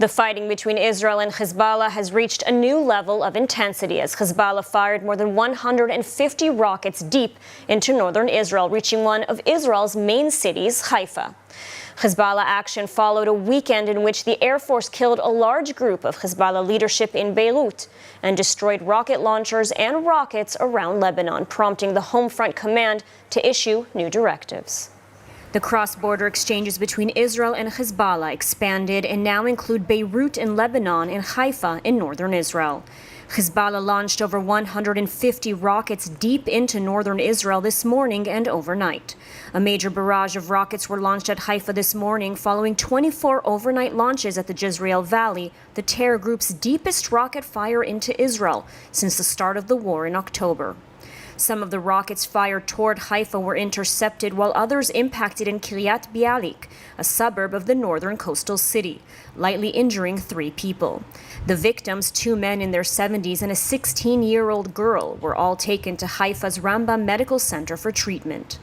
The fighting between Israel and Hezbollah has reached a new level of intensity as Hezbollah fired more than 150 rockets deep into northern Israel, reaching one of Israel's main cities, Haifa. Hezbollah action followed a weekend in which the Air Force killed a large group of Hezbollah leadership in Beirut and destroyed rocket launchers and rockets around Lebanon, prompting the Home Front Command to issue new directives. The cross-border exchanges between Israel and Hezbollah expanded and now include Beirut in Lebanon and Haifa in northern Israel. Hezbollah launched over 150 rockets deep into northern Israel this morning and overnight. A major barrage of rockets were launched at Haifa this morning following 24 overnight launches at the Jezreel Valley, the terror group's deepest rocket fire into Israel since the start of the war in October. Some of the rockets fired toward Haifa were intercepted, while others impacted in Kiryat Bialik, a suburb of the northern coastal city, lightly injuring 3 people. The victims, 2 men in their 70s and a 16-year-old girl, were all taken to Haifa's Rambam Medical Center for treatment.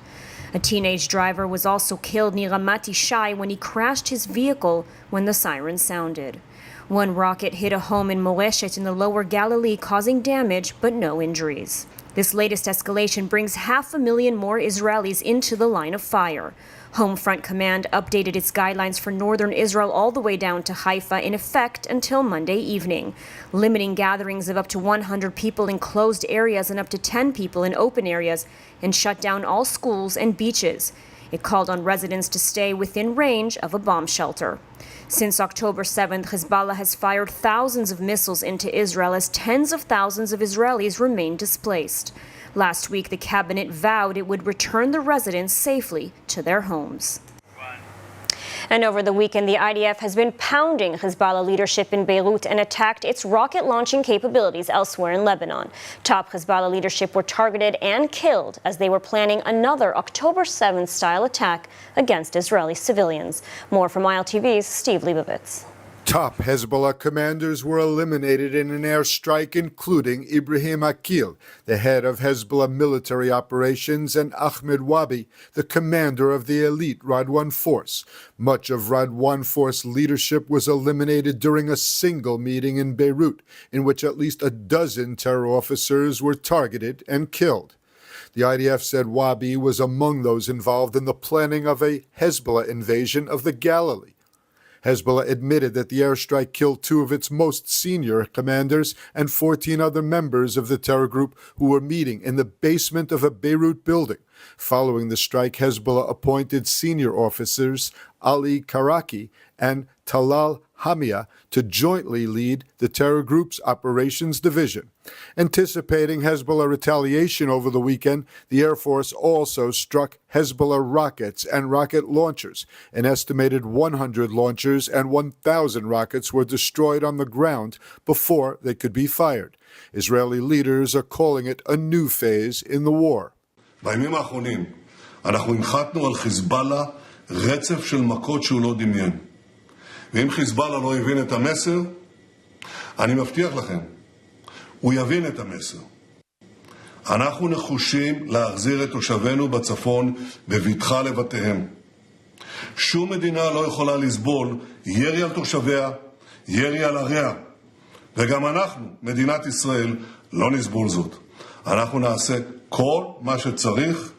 A teenage driver was also killed near Ramat Yishai when he crashed his vehicle when the siren sounded. One rocket hit a home in Moreshet in the lower Galilee, causing damage but no injuries. This latest escalation brings 500,000 more Israelis into the line of fire. Home Front Command updated its guidelines for northern Israel all the way down to Haifa in effect until Monday evening, limiting gatherings of up to 100 people in closed areas and up to 10 people in open areas, and shut down all schools and beaches. It called on residents to stay within range of a bomb shelter. Since October 7th, Hezbollah has fired thousands of missiles into Israel as tens of thousands of Israelis remain displaced. Last week, the cabinet vowed it would return the residents safely to their homes. And over the weekend, the IDF has been pounding Hezbollah leadership in Beirut and attacked its rocket launching capabilities elsewhere in Lebanon. Top Hezbollah leadership were targeted and killed as they were planning another October 7th style attack against Israeli civilians. More from ILTV's Steve Leibovitz. Top Hezbollah commanders were eliminated in an airstrike, including Ibrahim Akil, the head of Hezbollah military operations, and Ahmed Wabi, the commander of the elite Radwan force. Much of Radwan force leadership was eliminated during a single meeting in Beirut, in which at least a dozen terror officers were targeted and killed. The IDF said Wabi was among those involved in the planning of a Hezbollah invasion of the Galilee. Hezbollah admitted that the airstrike killed 2 of its most senior commanders and 14 other members of the terror group who were meeting in the basement of a Beirut building. Following the strike, Hezbollah appointed senior officers Ali Karaki and Talal Hamia to jointly lead the terror group's operations division. Anticipating Hezbollah retaliation over the weekend, the Air Force also struck Hezbollah rockets and rocket launchers. An estimated 100 launchers and 1,000 rockets were destroyed on the ground before they could be fired. Israeli leaders are calling it a new phase in the war. בימים האחרונים אנחנו הנחתנו על חיזבאללה רצף של מכות שהוא לא דמיין. ואם חיזבאללה לא יבין את המסר, אני מבטיח לכם, הוא יבין את המסר. אנחנו נחושים להחזיר את תושבינו בצפון בבטחה לבתיהם. שום מדינה לא יכולה לסבול ירי על תושביה, ירי על עריה. וגם אנחנו, מדינת ישראל, לא נסבול זאת. אנחנו נעשה כל מה שצריך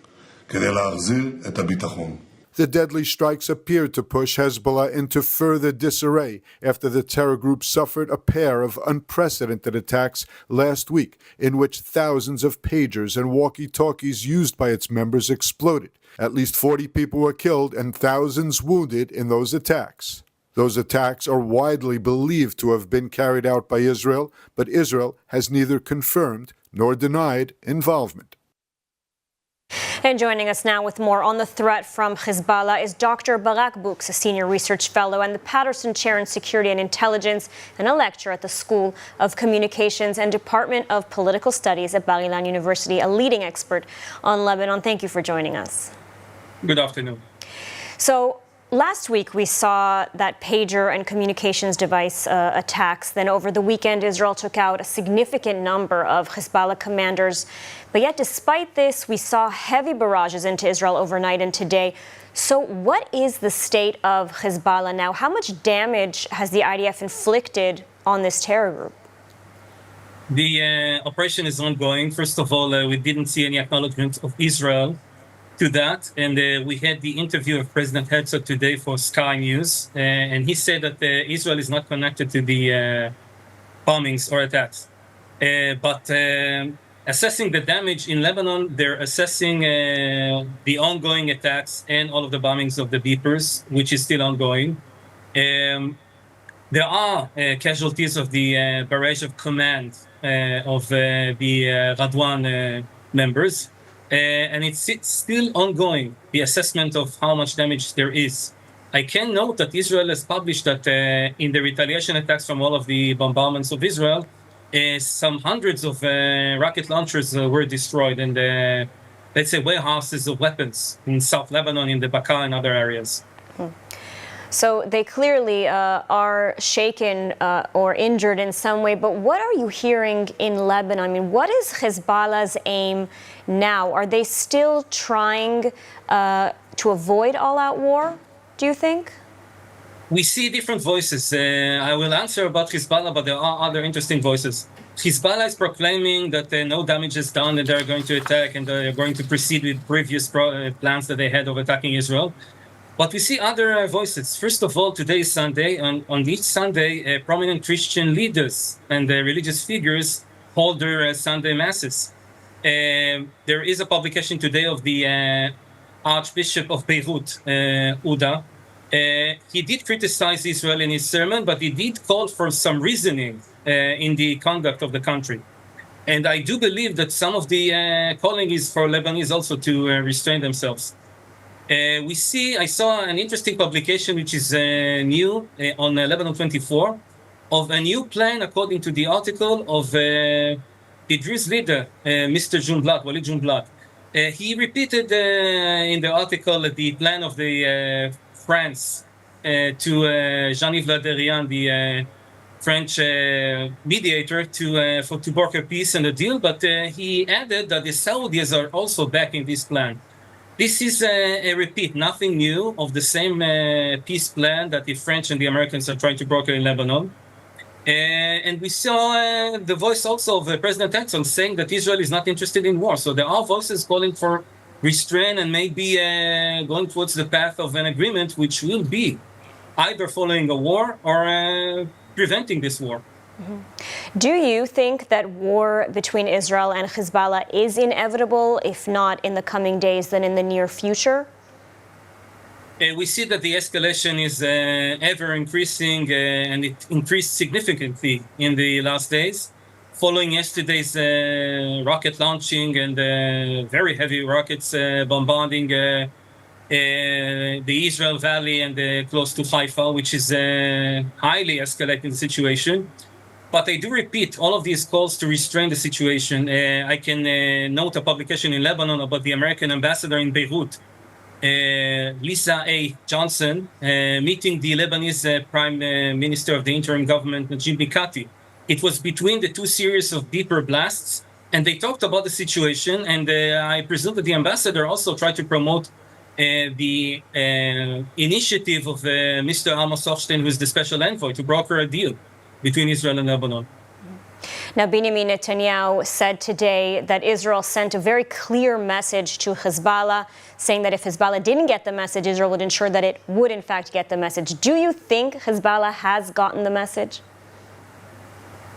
כדי להחזיר את הביטחון. The deadly strikes appeared to push Hezbollah into further disarray after the terror group suffered a pair of unprecedented attacks last week in which thousands of pagers and walkie-talkies used by its members exploded. At least 40 people were killed and thousands wounded in those attacks. Those attacks are widely believed to have been carried out by Israel, but Israel has neither confirmed nor denied involvement. And joining us now with more on the threat from Hezbollah is Dr. Barak Bux, a senior research fellow and the Patterson Chair in Security and Intelligence, and a lecturer at the School of Communications and Department of Political Studies at Bar-Ilan University, a leading expert on Lebanon. Thank you for joining us. Good afternoon. So, last week, we saw that pager and communications device attacks. Then over the weekend, Israel took out a significant number of Hezbollah commanders. But yet, despite this, we saw heavy barrages into Israel overnight and today. So what is the state of Hezbollah now? How much damage has the IDF inflicted on this terror group? The operation is ongoing. First of all, we didn't see any acknowledgement of Israel to that. And we had the interview of President Herzog today for Sky News. And he said that Israel is not connected to the bombings or attacks. But assessing the damage in Lebanon, they're assessing the ongoing attacks and all of the bombings of the beepers, which is still ongoing. There are casualties of the barrage of command of the Radwan members, and it's still ongoing, the assessment of how much damage there is. I can note that Israel has published that in the retaliation attacks from all of the bombardments of Israel, some hundreds of rocket launchers were destroyed in the, let's say, warehouses of weapons in South Lebanon, in the Bekaa and other areas. So they clearly are shaken or injured in some way, but what are you hearing in Lebanon? I mean, what is Hezbollah's aim now? Are they still trying to avoid all-out war, do you think? We see different voices. I will answer about Hezbollah, but there are other interesting voices. Hezbollah is proclaiming that no damage is done and they're going to attack and they're going to proceed with previous plans that they had of attacking Israel. But we see other voices. First of all, today is Sunday, and on each Sunday, prominent Christian leaders and religious figures hold their Sunday masses. There is a publication today of the Archbishop of Beirut, Uda. He did criticize Israel in his sermon, but he did call for some reasoning in the conduct of the country. And I do believe that some of the calling is for Lebanese also to restrain themselves. I saw an interesting publication, which is new on Lebanon 24, of a new plan, according to the article, of Idris leader, Mr. Jumblat, Walid Jumblat. He repeated in the article the plan of the France to Jean-Yves Le Drian, the French mediator, to broker peace and a deal, but he added that the Saudis are also backing this plan. This is a repeat, nothing new, of the same peace plan that the French and the Americans are trying to broker in Lebanon. And we saw the voice also of President Herzog saying that Israel is not interested in war. So there are voices calling for restraint and maybe going towards the path of an agreement, which will be either following a war or preventing this war. Mm-hmm. Do you think that war between Israel and Hezbollah is inevitable, if not in the coming days, then in the near future? We see that the escalation is ever increasing, and it increased significantly in the last days, following yesterday's rocket launching and very heavy rockets bombarding the Israel Valley and close to Haifa, which is highly escalating the situation. But I do repeat all of these calls to restrain the situation. I can note a publication in Lebanon about the American ambassador in Beirut, Lisa A. Johnson, meeting the Lebanese Prime Minister of the interim government, Najib Mikati. It was between the two series of beeper blasts, and they talked about the situation, and I presume that the ambassador also tried to promote the initiative of Mr. Amos Hochstein, who is the special envoy, to broker a deal between Israel and Lebanon. Now, Benjamin Netanyahu said today that Israel sent a very clear message to Hezbollah, saying that if Hezbollah didn't get the message, Israel would ensure that it would, in fact, get the message. Do you think Hezbollah has gotten the message?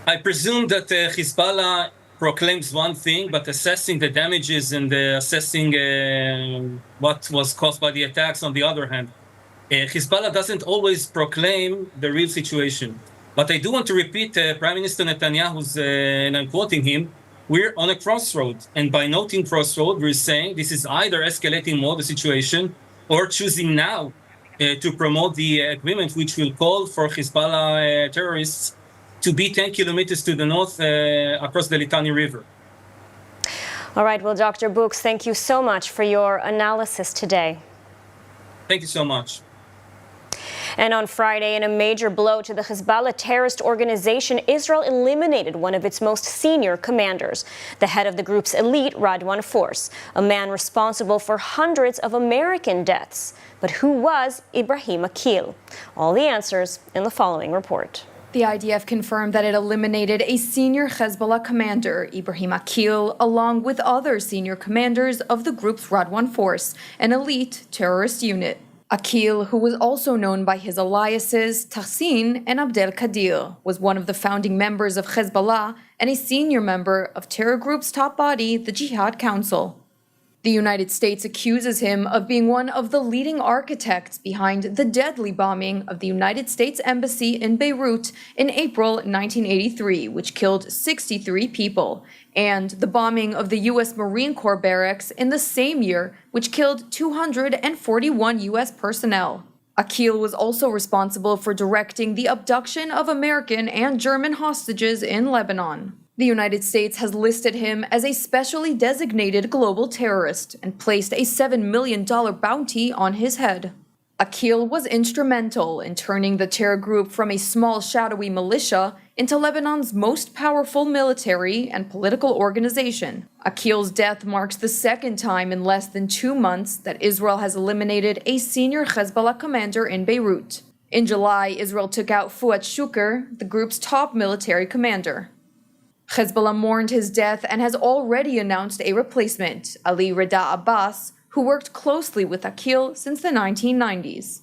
I presume that Hezbollah proclaims one thing, but assessing the damages and assessing what was caused by the attacks on the other hand. Hezbollah doesn't always proclaim the real situation. But I do want to repeat Prime Minister Netanyahu's, and I'm quoting him, we're on a crossroad. And by noting crossroad, we're saying this is either escalating more the situation or choosing now to promote the agreement, which will call for Hezbollah terrorists to be 10 kilometers to the north across the Litani River. All right. Well, Dr. Books, thank you so much for your analysis today. Thank you so much. And on Friday, in a major blow to the Hezbollah terrorist organization, Israel eliminated one of its most senior commanders, the head of the group's elite Radwan force, a man responsible for hundreds of American deaths. But who was Ibrahim Akil? All the answers in the following report. The IDF confirmed that it eliminated a senior Hezbollah commander, Ibrahim Akil, along with other senior commanders of the group's Radwan force, an elite terrorist unit. Akil, who was also known by his aliases Tahsin and Abdel Qadir, was one of the founding members of Hezbollah and a senior member of terror group's top body, the Jihad Council. The United States accuses him of being one of the leading architects behind the deadly bombing of the United States Embassy in Beirut in April 1983, which killed 63 people, and the bombing of the U.S. Marine Corps barracks in the same year, which killed 241 U.S. personnel. Akil was also responsible for directing the abduction of American and German hostages in Lebanon. The United States has listed him as a specially designated global terrorist and placed a $7 million bounty on his head. Akil was instrumental in turning the terror group from a small shadowy militia into Lebanon's most powerful military and political organization. Akil's death marks the second time in less than 2 months that Israel has eliminated a senior Hezbollah commander in Beirut. In July, Israel took out Fuad Shukr, the group's top military commander. Hezbollah mourned his death and has already announced a replacement, Ali Reda Abbas, who worked closely with Akil since the 1990s.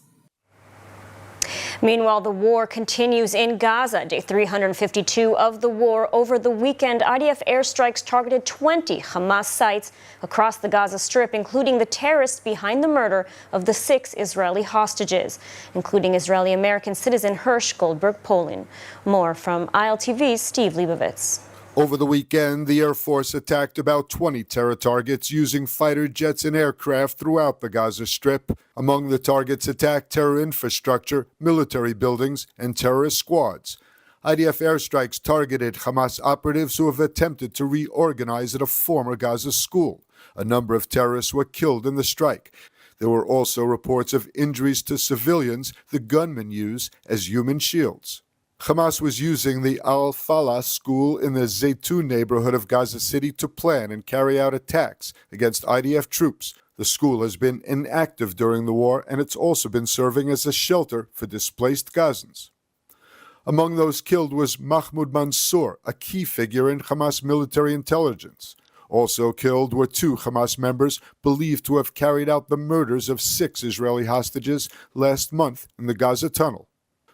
Meanwhile, the war continues in Gaza. Day 352 of the war. Over the weekend, IDF airstrikes targeted 20 Hamas sites across the Gaza Strip, including the terrorists behind the murder of the 6 Israeli hostages, including Israeli-American citizen Hirsch Goldberg-Polin. More from ILTV's Steve Leibovitz. Over the weekend, the Air Force attacked about 20 terror targets using fighter jets and aircraft throughout the Gaza Strip. Among the targets attacked, terror infrastructure, military buildings, and terrorist squads. IDF airstrikes targeted Hamas operatives who have attempted to reorganize at a former Gaza school. A number of terrorists were killed in the strike. There were also reports of injuries to civilians the gunmen use as human shields. Hamas was using the Al-Falah school in the Zaytun neighborhood of Gaza City to plan and carry out attacks against IDF troops. The school has been inactive during the war, and it's also been serving as a shelter for displaced Gazans. Among those killed was Mahmoud Mansour, a key figure in Hamas military intelligence. Also killed were 2 Hamas members believed to have carried out the murders of 6 Israeli hostages last month in the Gaza tunnel.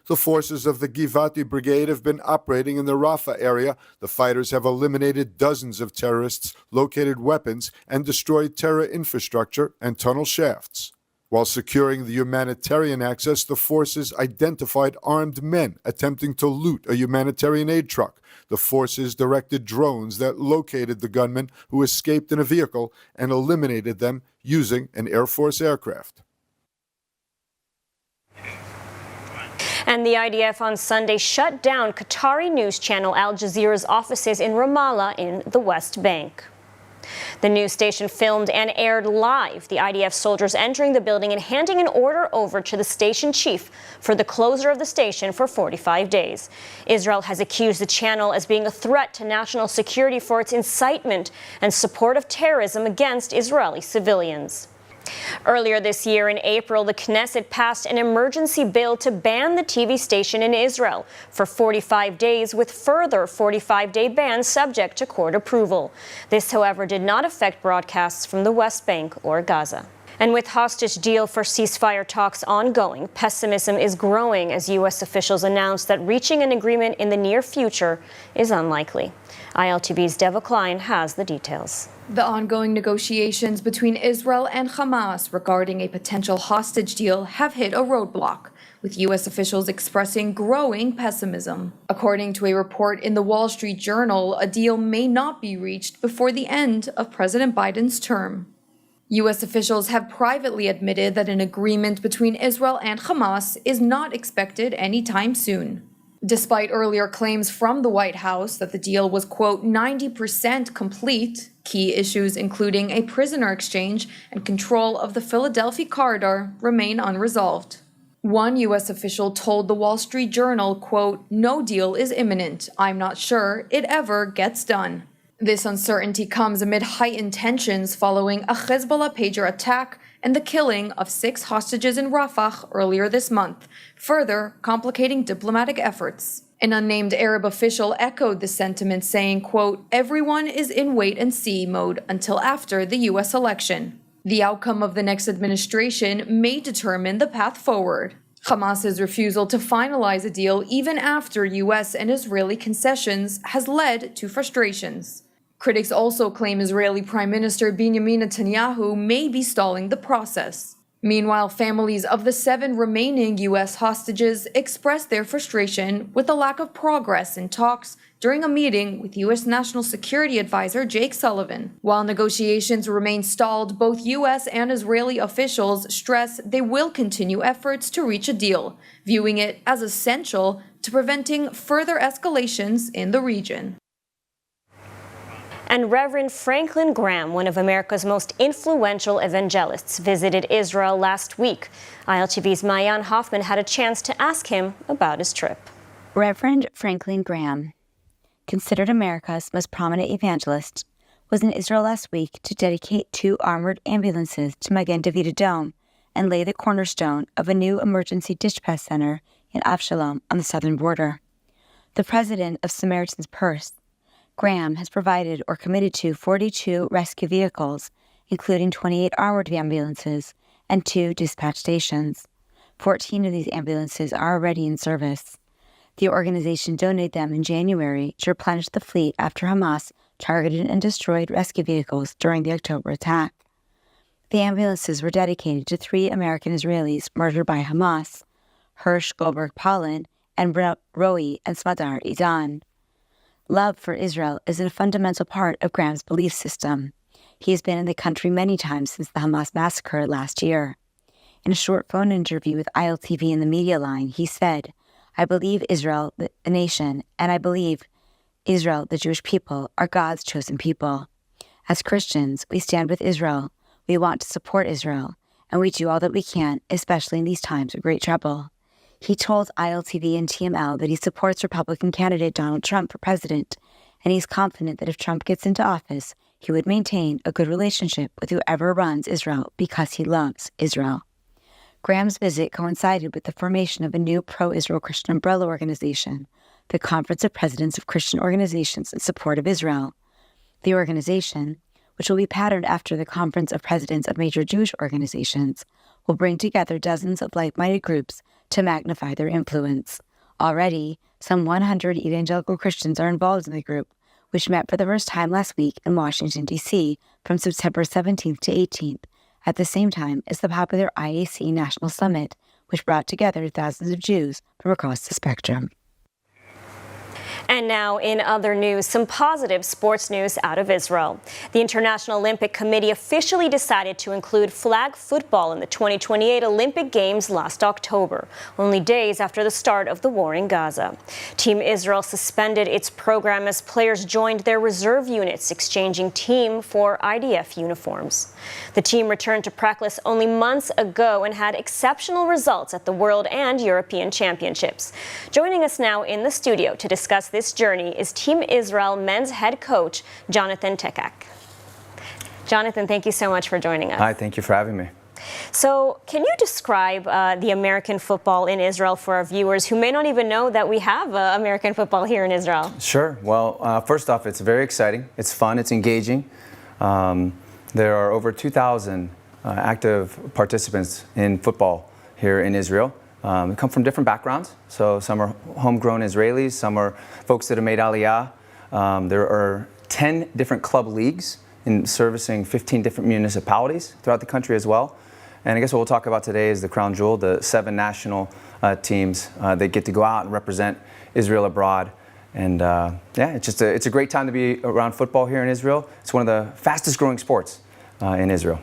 The forces of the Givati Brigade have been operating in the Rafah area. The fighters have eliminated dozens of terrorists, located weapons, and destroyed terror infrastructure and tunnel shafts. While securing the humanitarian access, the forces identified armed men attempting to loot a humanitarian aid truck. The forces directed drones that located the gunmen who escaped in a vehicle and eliminated them using an Air Force aircraft. And the IDF on Sunday shut down Qatari news channel Al Jazeera's offices in Ramallah in the West Bank. The news station filmed and aired live the IDF soldiers entering the building and handing an order over to the station chief for the closure of the station for 45 days. Israel has accused the channel as being a threat to national security for its incitement and support of terrorism against Israeli civilians. Earlier this year, in April, the Knesset passed an emergency bill to ban the TV station in Israel for 45 days, with further 45-day ban subject to court approval. This, however, did not affect broadcasts from the West Bank or Gaza. And with hostage deal for ceasefire talks ongoing, pessimism is growing as U.S. officials announce that reaching an agreement in the near future is unlikely. ILTV's Deva Klein has the details. The ongoing negotiations between Israel and Hamas regarding a potential hostage deal have hit a roadblock, with U.S. officials expressing growing pessimism. According to a report in the Wall Street Journal, a deal may not be reached before the end of President Biden's term. U.S. officials have privately admitted that an agreement between Israel and Hamas is not expected anytime soon. Despite earlier claims from the White House that the deal was, quote, 90% complete, key issues including a prisoner exchange and control of the Philadelphia corridor remain unresolved. One U.S. official told the Wall Street Journal, quote, "No deal is imminent. I'm not sure it ever gets done." This uncertainty comes amid heightened tensions following a Hezbollah pager attack and the killing of 6 hostages in Rafah earlier this month, further complicating diplomatic efforts. An unnamed Arab official echoed the sentiment, saying, quote, "Everyone is in wait-and-see mode until after the U.S. election." The outcome of the next administration may determine the path forward. Hamas's refusal to finalize a deal even after U.S. and Israeli concessions has led to frustrations. Critics also claim Israeli Prime Minister Benjamin Netanyahu may be stalling the process. Meanwhile, families of the 7 remaining U.S. hostages expressed their frustration with the lack of progress in talks during a meeting with U.S. National Security Advisor Jake Sullivan. While negotiations remain stalled, both U.S. and Israeli officials stress they will continue efforts to reach a deal, viewing it as essential to preventing further escalations in the region. And Reverend Franklin Graham, one of America's most influential evangelists, visited Israel last week. ILTV's Maayan Hoffman had a chance to ask him about his trip. Reverend Franklin Graham, considered America's most prominent evangelist, was in Israel last week to dedicate 2 armored ambulances to Magen David Adom and lay the cornerstone of a new emergency dispatch center in Avshalom on the southern border. The president of Samaritan's Purse, Graham, has provided or committed to 42 rescue vehicles, including 28 armored ambulances and 2 dispatch stations. 14 of these ambulances are already in service. The organization donated them in January to replenish the fleet after Hamas targeted and destroyed rescue vehicles during the October attack. The ambulances were dedicated to 3 American Israelis murdered by Hamas, Hirsch Goldberg Polin and Roe and Smadar Idan. Love for Israel is a fundamental part of Graham's belief system. He has been in the country many times since the Hamas massacre last year. In a short phone interview with ILTV in the Media Line, he said, "I believe Israel, the nation, and I believe Israel, the Jewish people, are God's chosen people. As Christians, we stand with Israel. We want to support Israel, and we do all that we can, especially in these times of great trouble." He told ILTV and TML that he supports Republican candidate Donald Trump for president, and he's confident that if Trump gets into office, he would maintain a good relationship with whoever runs Israel because he loves Israel. Graham's visit coincided with the formation of a new pro-Israel Christian umbrella organization, the Conference of Presidents of Christian Organizations in Support of Israel. The organization, which will be patterned after the Conference of Presidents of Major Jewish Organizations, will bring together dozens of like-minded groups to magnify their influence. Already, some 100 evangelical Christians are involved in the group, which met for the first time last week in Washington, D.C. from September 17th to 18th, at the same time as the popular IAC National Summit, which brought together thousands of Jews from across the spectrum. And now, in other news, some positive sports news out of Israel. The International Olympic Committee officially decided to include flag football in the 2028 Olympic Games last October, only days after the start of the war in Gaza. Team Israel suspended its program as players joined their reserve units, exchanging team for IDF uniforms. The team returned to practice only months ago and had exceptional results at the World and European Championships. Joining us now in the studio to discuss this journey is Team Israel men's head coach, Jonathan Tekak. Jonathan, thank you so much for joining us. Hi, thank you for having me. So, can you describe the American football in Israel for our viewers who may not even know that we have American football here in Israel? Sure. Well, first off, it's very exciting. It's fun. It's engaging. There are over 2,000 active participants in football here in Israel. They come from different backgrounds. So some are homegrown Israelis, some are folks that have made Aliyah. There are 10 different club leagues in servicing 15 different municipalities throughout the country as well. And I guess what we'll talk about today is the crown jewel, the 7 national teams that get to go out and represent Israel abroad. And it's a great time to be around football here in Israel. It's one of the fastest growing sports in Israel.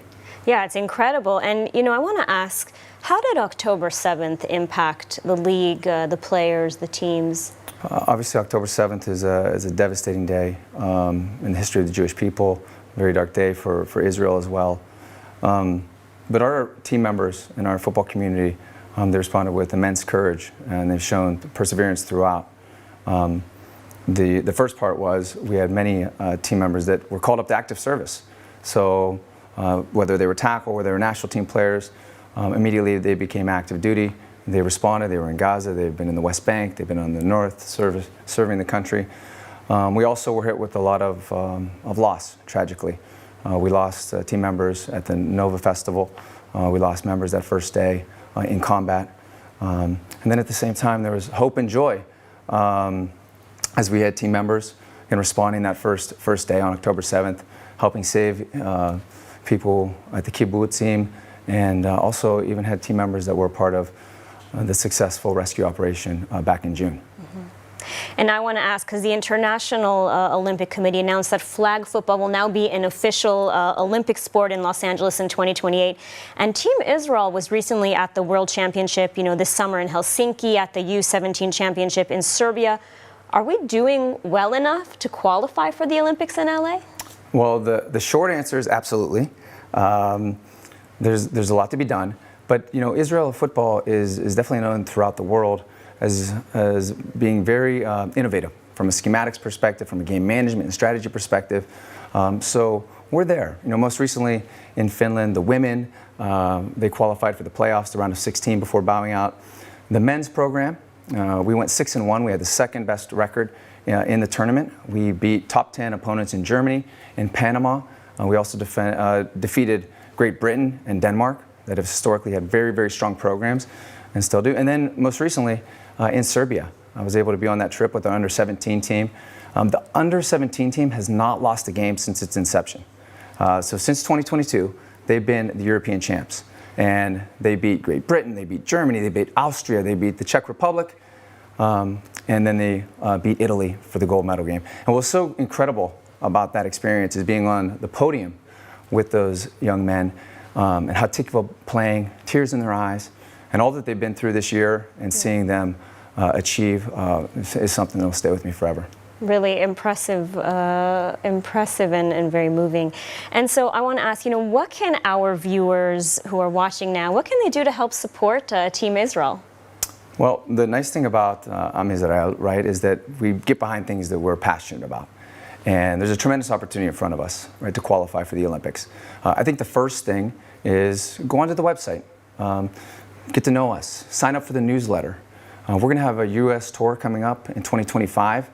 Yeah, it's incredible. And, I want to ask, how did October 7th impact the league, the players, the teams? Obviously, October 7th is a devastating day in the history of the Jewish people, a very dark day for Israel as well. But our team members in our football community they responded with immense courage, and they've shown perseverance throughout. The first part was we had many team members that were called up to active service. So whether they were tackle or they were national team players, immediately they became active duty. They responded. They were in Gaza. They've been in the West Bank. They've been on the north, serving the country. We also were hit with a lot of loss, tragically. We lost team members at the Nova Festival. We lost members that first day in combat. And then at the same time, there was hope and joy as we had team members in responding that first day on October 7th, helping save people at the kibbutzim, and also even had team members that were part of the successful rescue operation back in June. And I want to ask, because the International Olympic Committee announced that flag football will now be an official Olympic sport in Los Angeles in 2028. And Team Israel was recently at the World Championship, this summer in Helsinki, at the U17 Championship in Serbia. Are we doing well enough to qualify for the Olympics in LA? Well, the short answer is absolutely. There's a lot to be done. But, Israel football is definitely known throughout the world as being very innovative from a schematics perspective, from a game management and strategy perspective. So we're there. Most recently in Finland, the women, they qualified for the playoffs, the round of 16 before bowing out. The men's program, we went 6-1. We had the second best record in the tournament. We beat top 10 opponents in Germany, in Panama. We also defeated Great Britain and Denmark that have historically had very, very strong programs and still do. And then most recently in Serbia, I was able to be on that trip with the under-17 team. The under-17 team has not lost a game since its inception. So since 2022, they've been the European champs. And they beat Great Britain, they beat Germany, they beat Austria, they beat the Czech Republic, and then they beat Italy for the gold medal game. And what's so incredible about that experience is being on the podium with those young men and how Tikva playing, tears in their eyes, and all that they've been through this year, and seeing them achieve is something that will stay with me forever. Really impressive and very moving. And so I want to ask, what can our viewers who are watching now, what can they do to help support Team Israel? Well, the nice thing about Am Israel, right, is that we get behind things that we're passionate about. And there's a tremendous opportunity in front of us, right, to qualify for the Olympics. I think the first thing is go onto the website, get to know us, sign up for the newsletter. We're going to have a U.S. tour coming up in 2025.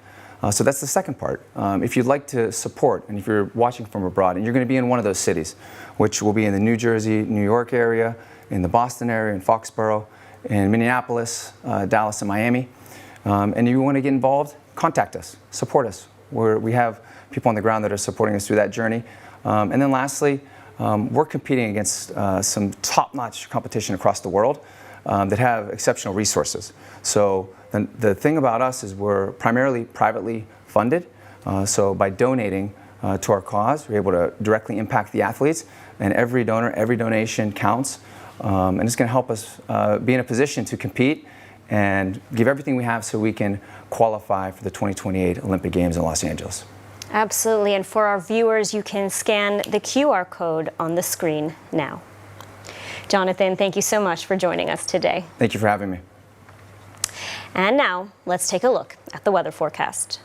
So that's the second part. If you'd like to support, and if you're watching from abroad, and you're going to be in one of those cities, which will be in the New Jersey, New York area, in the Boston area, in Foxborough, in Minneapolis, Dallas, and Miami, and you want to get involved, contact us, support us. We have people on the ground that are supporting us through that journey. And then lastly, we're competing against some top-notch competition across the world that have exceptional resources. So the thing about us is we're primarily privately funded. So by donating to our cause, we're able to directly impact the athletes, and every donor, every donation counts. And it's going to help us be in a position to compete and give everything we have so we can qualify for the 2028 Olympic Games in Los Angeles. Absolutely. And for our viewers, you can scan the QR code on the screen now. Jonathan, thank you so much for joining us today. Thank you for having me. And now, let's take a look at the weather forecast.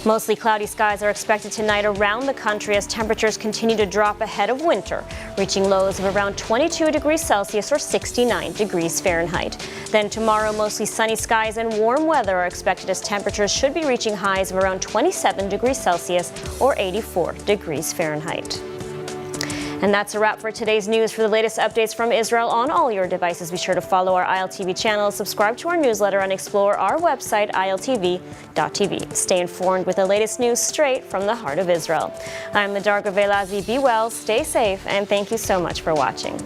Mostly cloudy skies are expected tonight around the country as temperatures continue to drop ahead of winter, reaching lows of around 22 degrees Celsius or 69 degrees Fahrenheit. Then tomorrow, mostly sunny skies and warm weather are expected as temperatures should be reaching highs of around 27 degrees Celsius or 84 degrees Fahrenheit. And that's a wrap for today's news. For the latest updates from Israel on all your devices, be sure to follow our ILTV channel, subscribe to our newsletter, and explore our website, iltv.tv. Stay informed with the latest news straight from the heart of Israel. I'm Medarga Velazi. Be well, stay safe, and thank you so much for watching.